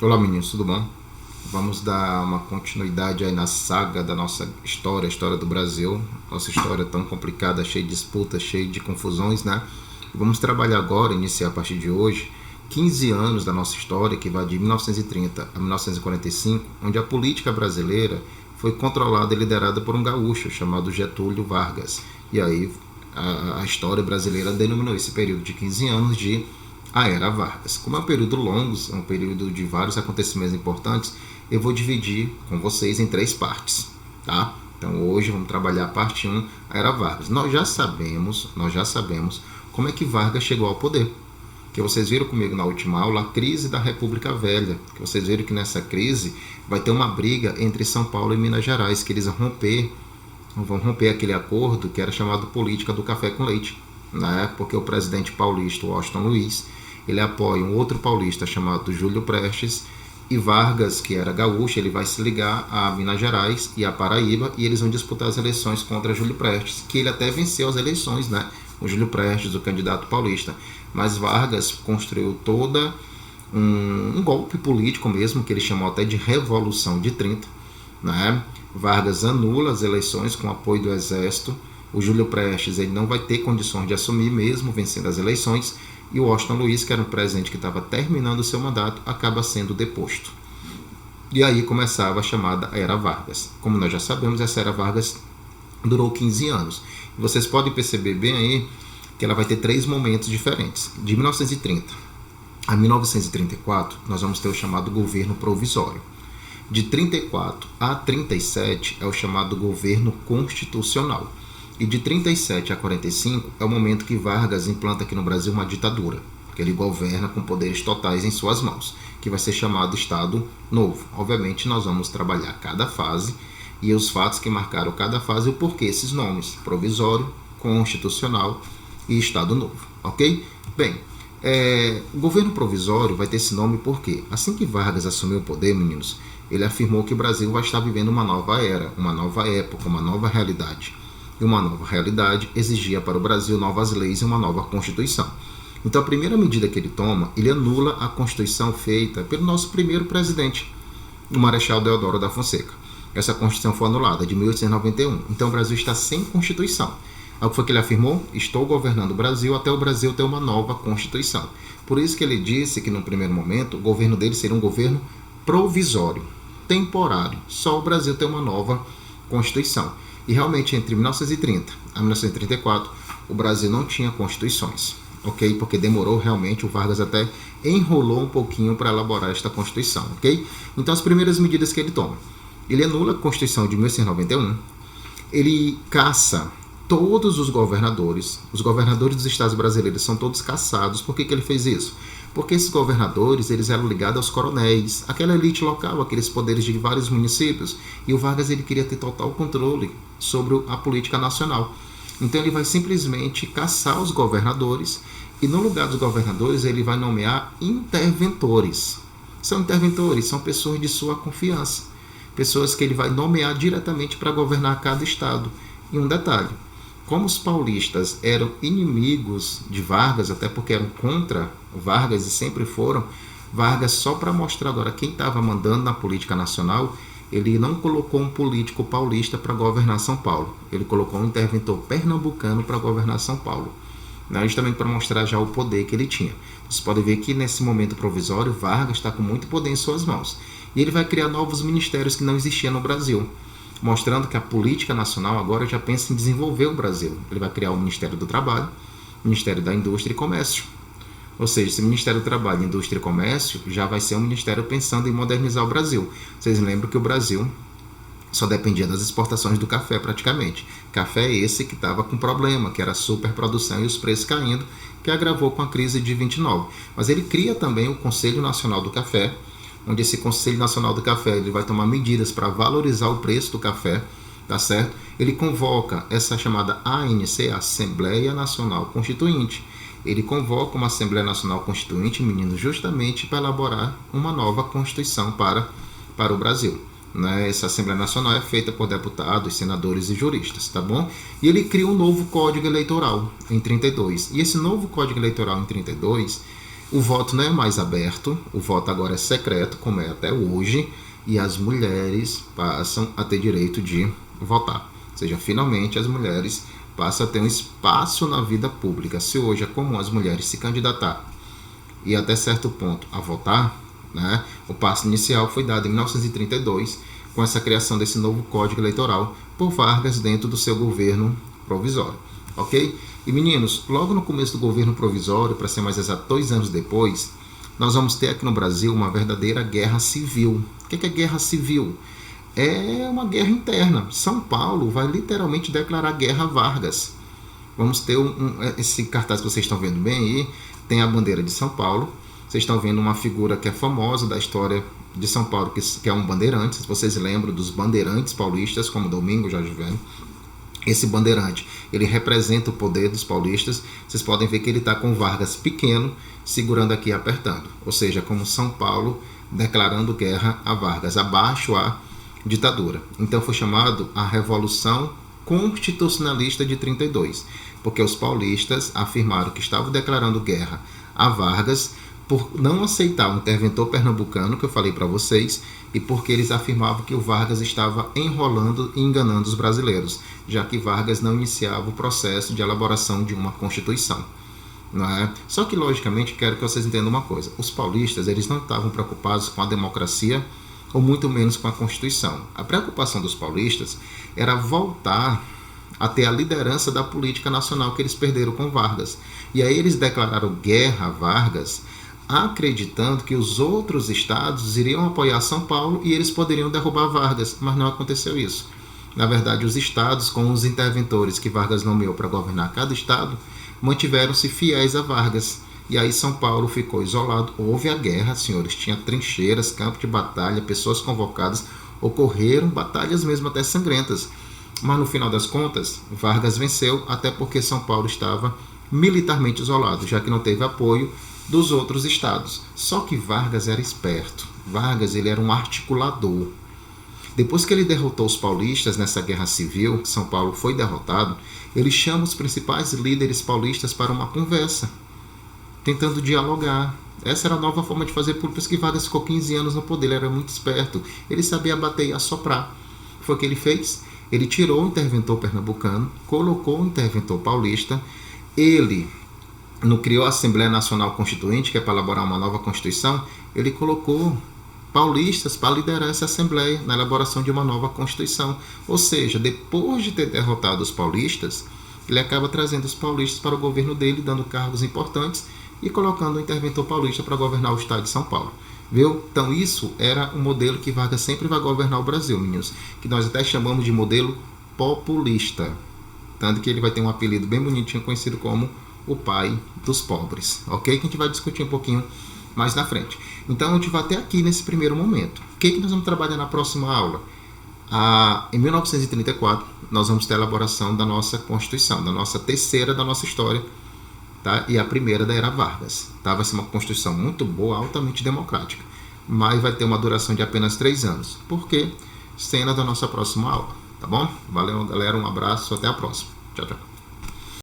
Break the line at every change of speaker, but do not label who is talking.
Olá meninos, tudo bom? Vamos dar uma continuidade aí na saga da nossa história, a história do Brasil. Nossa história tão complicada, cheia de disputas, cheia de confusões, né? Vamos trabalhar agora, iniciar a partir de hoje, 15 anos da nossa história, que vai de 1930 a 1945, onde a política brasileira foi controlada e liderada por um gaúcho chamado Getúlio Vargas. E aí a história brasileira denominou esse período de 15 anos de a Era Vargas. Como é um período longo, é um período de vários acontecimentos importantes, eu vou dividir com vocês em três partes, tá? Então hoje vamos trabalhar a parte 1, a Era Vargas. Nós já sabemos como é que Vargas chegou ao poder. Que vocês viram comigo na última aula, a crise da República Velha. Que vocês viram que nessa crise vai ter uma briga entre São Paulo e Minas Gerais, que eles vão romper aquele acordo que era chamado política do café com leite, né? Porque o presidente paulista, Washington Luiz, ele apoia um outro paulista chamado Júlio Prestes, e Vargas, que era gaúcho, ele vai se ligar a Minas Gerais e a Paraíba, e eles vão disputar as eleições contra Júlio Prestes, que ele até venceu as eleições, né? O Júlio Prestes, o candidato paulista. Mas Vargas construiu toda um golpe político mesmo, que ele chamou até de Revolução de 30, né? Vargas anula as eleições com apoio do Exército. O Júlio Prestes ele não vai ter condições de assumir mesmo vencendo as eleições, e o Washington Luiz, que era um presidente que estava terminando o seu mandato, acaba sendo deposto. E aí começava a chamada Era Vargas. Como nós já sabemos, essa Era Vargas durou 15 anos. E vocês podem perceber bem aí que ela vai ter três momentos diferentes. De 1930 a 1934, nós vamos ter o chamado governo provisório. De 34 a 37 é o chamado governo constitucional. E de 37 a 45 é o momento que Vargas implanta aqui no Brasil uma ditadura, que ele governa com poderes totais em suas mãos, que vai ser chamado Estado Novo. Obviamente nós vamos trabalhar cada fase e os fatos que marcaram cada fase e o porquê esses nomes, provisório, constitucional e Estado Novo, ok? Bem, o governo provisório vai ter esse nome porque assim que Vargas assumiu o poder, meninos, ele afirmou que o Brasil vai estar vivendo uma nova era, uma nova época, uma nova realidade. E uma nova realidade exigia para o Brasil novas leis e uma nova Constituição. Então a primeira medida que ele toma, ele anula a Constituição feita pelo nosso primeiro presidente, o Marechal Deodoro da Fonseca. Essa Constituição foi anulada de 1891. Então o Brasil está sem Constituição. Aí o que foi que ele afirmou? Estou governando o Brasil até o Brasil ter uma nova Constituição. Por isso que ele disse que no primeiro momento o governo dele seria um governo provisório, temporário. Só o Brasil tem uma nova Constituição. E realmente entre 1930 a 1934 o Brasil não tinha constituições, ok? Porque demorou realmente, o Vargas até enrolou um pouquinho para elaborar esta Constituição, ok? Então as primeiras medidas que ele toma, ele anula a Constituição de 1891, ele caça todos os governadores dos estados brasileiros são todos caçados. Por que ele fez isso? Porque esses governadores, eles eram ligados aos coronéis, aquela elite local, aqueles poderes de vários municípios, e o Vargas ele queria ter total controle sobre a política nacional. Então ele vai simplesmente caçar os governadores, e no lugar dos governadores ele vai nomear interventores. São interventores, são pessoas de sua confiança, pessoas que ele vai nomear diretamente para governar cada estado. E um detalhe, como os paulistas eram inimigos de Vargas, até porque eram contra Vargas e sempre foram, Vargas, só para mostrar agora quem estava mandando na política nacional, ele não colocou um político paulista para governar São Paulo. Ele colocou um interventor pernambucano para governar São Paulo. Justamente para mostrar já o poder que ele tinha. Você pode ver que nesse momento provisório, Vargas está com muito poder em suas mãos. E ele vai criar novos ministérios que não existiam no Brasil, mostrando que a política nacional agora já pensa em desenvolver o Brasil. Ele vai criar o Ministério do Trabalho, o Ministério da Indústria e Comércio. Ou seja, esse Ministério do Trabalho, Indústria e Comércio já vai ser um ministério pensando em modernizar o Brasil. Vocês lembram que o Brasil só dependia das exportações do café praticamente. Café esse que estava com problema, que era a superprodução e os preços caindo, que agravou com a crise de 29. Mas ele cria também o Conselho Nacional do Café, onde esse Conselho Nacional do Café ele vai tomar medidas para valorizar o preço do café, tá certo? Ele convoca essa chamada ANC, Assembleia Nacional Constituinte. Ele convoca uma Assembleia Nacional Constituinte, meninos, justamente para elaborar uma nova Constituição para o Brasil. Essa Assembleia Nacional é feita por deputados, senadores e juristas, tá bom? E ele cria um novo Código Eleitoral em 32. E esse novo Código Eleitoral em 32 O voto não é mais aberto, o voto agora é secreto, como é até hoje, e as mulheres passam a ter direito de votar. Ou seja, finalmente as mulheres passam a ter um espaço na vida pública. Se hoje é comum as mulheres se candidatar e até certo ponto a votar, né, o passo inicial foi dado em 1932, com essa criação desse novo Código Eleitoral por Vargas dentro do seu governo provisório. Ok? E meninos, logo no começo do governo provisório, para ser mais exato, 2 anos depois, nós vamos ter aqui no Brasil uma verdadeira guerra civil. O que é guerra civil? É uma guerra interna. São Paulo vai literalmente declarar guerra a Vargas. Vamos ter esse cartaz que vocês estão vendo bem aí, tem a bandeira de São Paulo. Vocês estão vendo uma figura que é famosa da história de São Paulo, que é um bandeirante. Se vocês lembram dos bandeirantes paulistas, como Domingo Jorge Velho. Esse bandeirante, ele representa o poder dos paulistas. Vocês podem ver que ele está com Vargas pequeno, segurando aqui e apertando. Ou seja, como São Paulo declarando guerra a Vargas, abaixo a ditadura. Então foi chamado a Revolução Constitucionalista de 32, porque os paulistas afirmaram que estavam declarando guerra a Vargas por não aceitar o interventor pernambucano, que eu falei para vocês, e porque eles afirmavam que o Vargas estava enrolando e enganando os brasileiros, já que Vargas não iniciava o processo de elaboração de uma Constituição. Não é? Só que, logicamente, quero que vocês entendam uma coisa. Os paulistas, eles não estavam preocupados com a democracia, ou muito menos com a Constituição. A preocupação dos paulistas era voltar a ter a liderança da política nacional que eles perderam com Vargas. E aí eles declararam guerra a Vargas, acreditando que os outros estados iriam apoiar São Paulo e eles poderiam derrubar Vargas, mas não aconteceu isso. Na verdade, os estados, com os interventores que Vargas nomeou para governar cada estado, mantiveram-se fiéis a Vargas. E aí São Paulo ficou isolado. Houve a guerra, senhores. Tinha trincheiras, campo de batalha, pessoas convocadas. Ocorreram batalhas mesmo até sangrentas. Mas no final das contas, Vargas venceu, até porque São Paulo estava militarmente isolado, já que não teve apoio dos outros estados. Só que Vargas era esperto. Vargas, ele era um articulador. Depois que ele derrotou os paulistas nessa guerra civil, São Paulo foi derrotado, ele chama os principais líderes paulistas para uma conversa, tentando dialogar. Essa era a nova forma de fazer política, que Vargas ficou 15 anos no poder, ele era muito esperto, ele sabia bater e assoprar. O que foi que ele fez? Ele tirou o interventor pernambucano, colocou o interventor paulista, ele não criou a Assembleia Nacional Constituinte, que é para elaborar uma nova Constituição, ele colocou paulistas para liderar essa Assembleia na elaboração de uma nova Constituição. Ou seja, depois de ter derrotado os paulistas, ele acaba trazendo os paulistas para o governo dele, dando cargos importantes e colocando o interventor paulista para governar o estado de São Paulo. Viu? Então isso era um modelo que Vargas sempre vai governar o Brasil, meninos, que nós até chamamos de modelo populista. Tanto que ele vai ter um apelido bem bonitinho, conhecido como o pai dos pobres, ok? Que a gente vai discutir um pouquinho mais na frente. Então a gente vai até aqui nesse primeiro momento. O que nós vamos trabalhar na próxima aula? Em 1934, nós vamos ter a elaboração da nossa Constituição, da nossa terceira da nossa história, tá? E a primeira da Era Vargas. Tá? Vai ser uma Constituição muito boa, altamente democrática, mas vai ter uma duração de apenas 3 anos. Por quê? Cena da nossa próxima aula, tá bom? Valeu, galera, um abraço, até a próxima. Tchau, tchau.